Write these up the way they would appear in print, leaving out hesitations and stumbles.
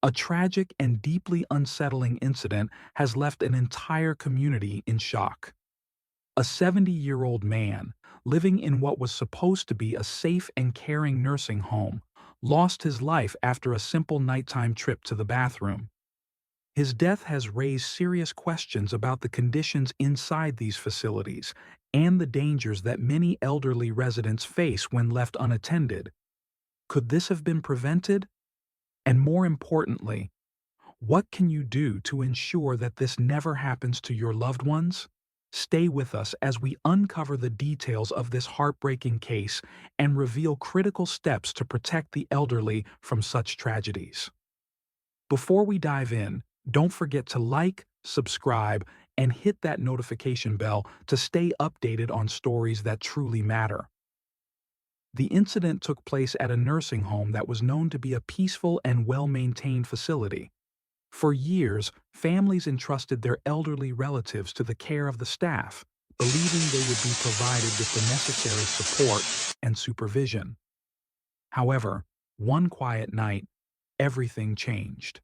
A tragic and deeply unsettling incident has left an entire community in shock. A 70-year-old man, living in what was supposed to be a safe and caring nursing home, lost his life after a simple nighttime trip to the bathroom. His death has raised serious questions about the conditions inside these facilities and the dangers that many elderly residents face when left unattended. Could this have been prevented? And more importantly, what can you do to ensure that this never happens to your loved ones? Stay with us as we uncover the details of this heartbreaking case and reveal critical steps to protect the elderly from such tragedies. Before we dive in, don't forget to like, subscribe, and hit that notification bell to stay updated on stories that truly matter. The incident took place at a nursing home that was known to be a peaceful and well-maintained facility. For years, families entrusted their elderly relatives to the care of the staff, believing they would be provided with the necessary support and supervision. However, one quiet night, everything changed.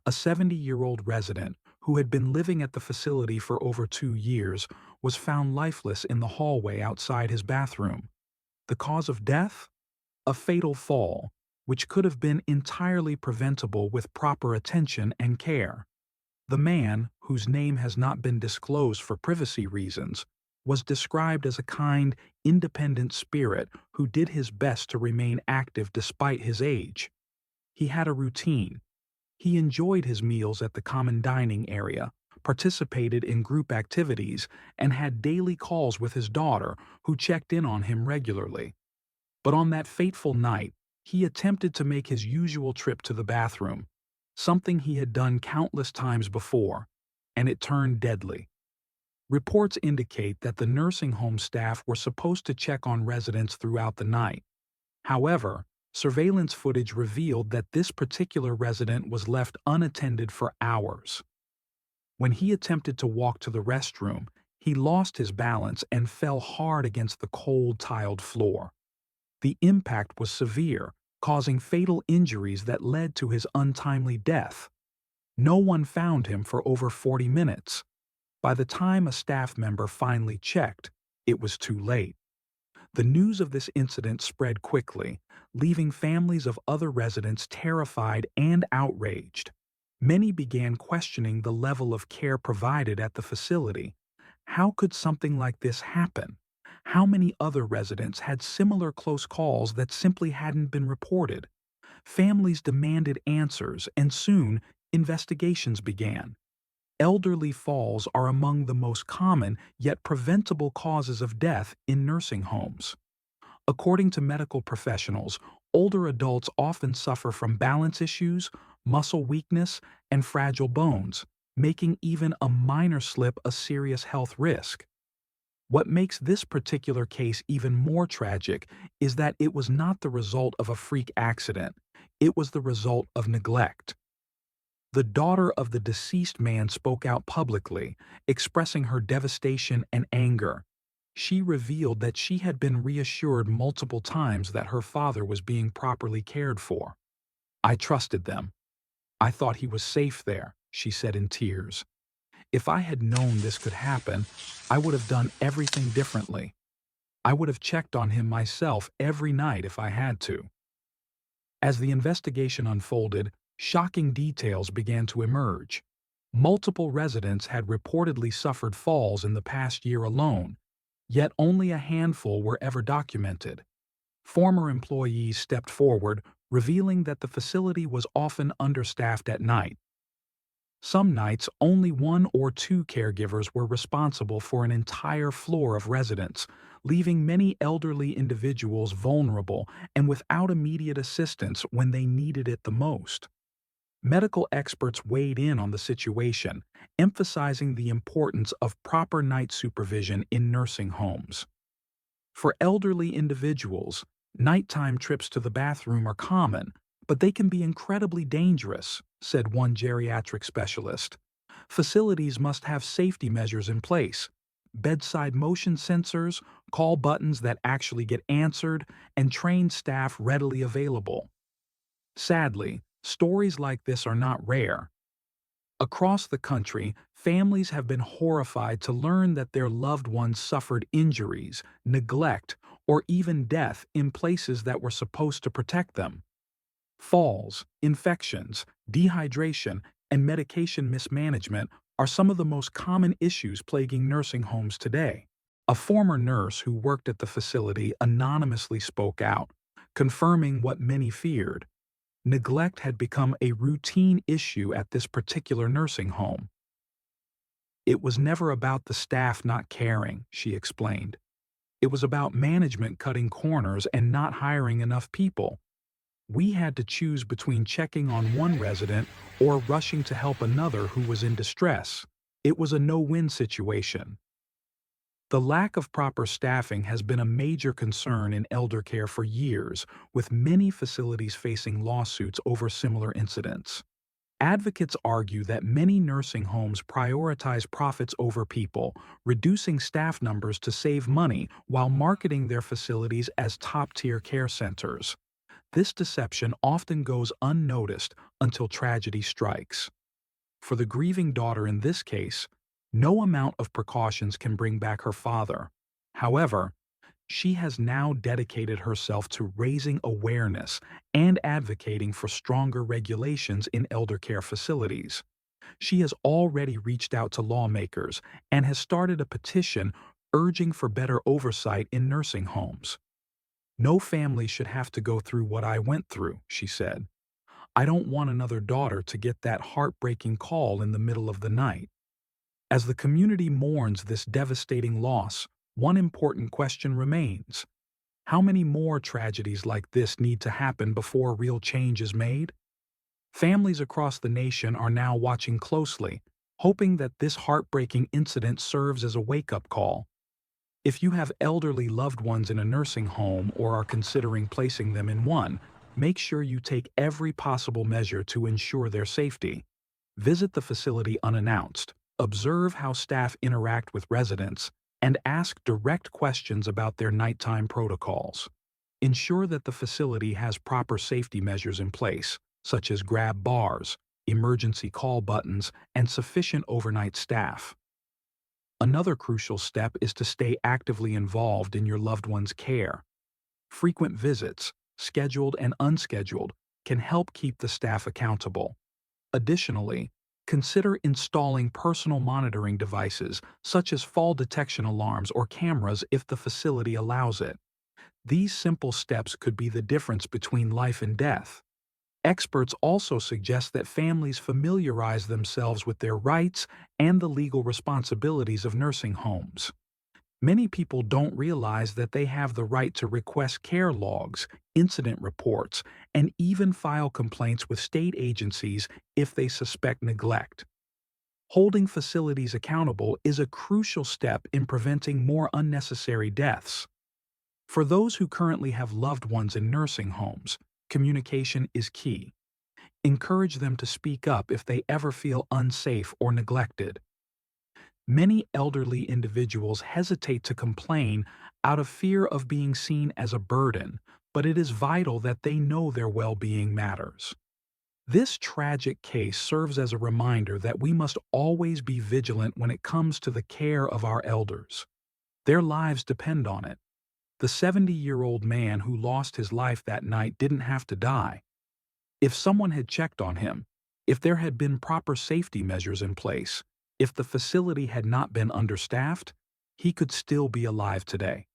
A 70-year-old resident who had been living at the facility for over 2 years was found lifeless in the hallway outside his bathroom. The cause of death? A fatal fall, which could have been entirely preventable with proper attention and care. The man, whose name has not been disclosed for privacy reasons, was described as a kind, independent spirit who did his best to remain active despite his age. He had a routine. He enjoyed his meals at the common dining area, participated in group activities, and had daily calls with his daughter, who checked in on him regularly. But on that fateful night, he attempted to make his usual trip to the bathroom, something he had done countless times before, and it turned deadly. Reports indicate that the nursing home staff were supposed to check on residents throughout the night. However, surveillance footage revealed that this particular resident was left unattended for hours. When he attempted to walk to the restroom, he lost his balance and fell hard against the cold, tiled floor. The impact was severe, causing fatal injuries that led to his untimely death. No one found him for over 40 minutes. By the time a staff member finally checked, it was too late. The news of this incident spread quickly, leaving families of other residents terrified and outraged. Many began questioning the level of care provided at the facility. How could something like this happen? How many other residents had similar close calls that simply hadn't been reported? Families demanded answers, and soon, investigations began. Elderly falls are among the most common yet preventable causes of death in nursing homes. According to medical professionals, older adults often suffer from balance issues, muscle weakness, and fragile bones, making even a minor slip a serious health risk. What makes this particular case even more tragic is that it was not the result of a freak accident. It was the result of neglect. The daughter of the deceased man spoke out publicly, expressing her devastation and anger. She revealed that she had been reassured multiple times that her father was being properly cared for. "I trusted them. I thought he was safe there," she said in tears. "If I had known this could happen, I would have done everything differently. I would have checked on him myself every night if I had to." As the investigation unfolded, shocking details began to emerge. Multiple residents had reportedly suffered falls in the past year alone, yet only a handful were ever documented. Former employees stepped forward, revealing that the facility was often understaffed at night. Some nights, only one or two caregivers were responsible for an entire floor of residents, leaving many elderly individuals vulnerable and without immediate assistance when they needed it the most. Medical experts weighed in on the situation, emphasizing the importance of proper night supervision in nursing homes. For elderly individuals, nighttime trips to the bathroom are common, but they can be incredibly dangerous, said one geriatric specialist. Facilities must have safety measures in place: bedside motion sensors, call buttons that actually get answered, and trained staff readily available. Sadly, Stories like this are not rare. Across the country, families have been horrified to learn that their loved ones suffered injuries, neglect, or even death in places that were supposed to protect them. Falls, infections, dehydration, and medication mismanagement are some of the most common issues plaguing nursing homes today. A former nurse who worked at the facility anonymously spoke out, confirming what many feared. Neglect had become a routine issue at this particular nursing home. It was never about the staff not caring, she explained. It was about management cutting corners and not hiring enough people. We had to choose between checking on one resident or rushing to help another who was in distress. It was a no-win situation. The lack of proper staffing has been a major concern in elder care for years, with many facilities facing lawsuits over similar incidents. Advocates argue that many nursing homes prioritize profits over people, reducing staff numbers to save money while marketing their facilities as top-tier care centers. This deception often goes unnoticed until tragedy strikes. For the grieving daughter in this case, no amount of precautions can bring back her father. However, she has now dedicated herself to raising awareness and advocating for stronger regulations in elder care facilities. She has already reached out to lawmakers and has started a petition urging for better oversight in nursing homes. "No family should have to go through what I went through," she said. "I don't want another daughter to get that heartbreaking call in the middle of the night." As the community mourns this devastating loss, one important question remains. How many more tragedies like this need to happen before real change is made? Families across the nation are now watching closely, hoping that this heartbreaking incident serves as a wake-up call. If you have elderly loved ones in a nursing home or are considering placing them in one, make sure you take every possible measure to ensure their safety. Visit the facility unannounced, observe how staff interact with residents, and ask direct questions about their nighttime protocols. Ensure that the facility has proper safety measures in place, such as grab bars, emergency call buttons, and sufficient overnight staff. Another crucial step is to stay actively involved in your loved one's care. Frequent visits, scheduled and unscheduled, can help keep the staff accountable. Additionally, consider installing personal monitoring devices such as fall detection alarms or cameras if the facility allows it. These simple steps could be the difference between life and death. Experts also suggest that families familiarize themselves with their rights and the legal responsibilities of nursing homes. Many people don't realize that they have the right to request care logs, incident reports, and even file complaints with state agencies if they suspect neglect. Holding facilities accountable is a crucial step in preventing more unnecessary deaths. For those who currently have loved ones in nursing homes, communication is key. Encourage them to speak up if they ever feel unsafe or neglected. Many elderly individuals hesitate to complain out of fear of being seen as a burden, but it is vital that they know their well-being matters. This tragic case serves as a reminder that we must always be vigilant when it comes to the care of our elders. Their lives depend on it. The 70-year-old man who lost his life that night didn't have to die. If someone had checked on him, if there had been proper safety measures in place, if the facility had not been understaffed, he could still be alive today.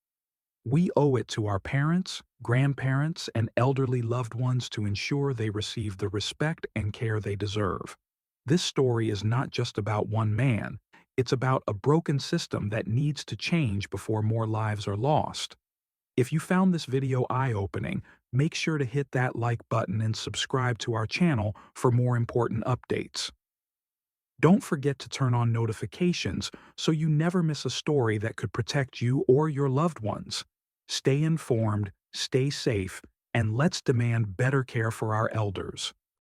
We owe it to our parents, grandparents, and elderly loved ones to ensure they receive the respect and care they deserve. This story is not just about one man, it's about a broken system that needs to change before more lives are lost. If you found this video eye-opening, make sure to hit that like button and subscribe to our channel for more important updates. Don't forget to turn on notifications so you never miss a story that could protect you or your loved ones. Stay informed, stay safe, and let's demand better care for our elders.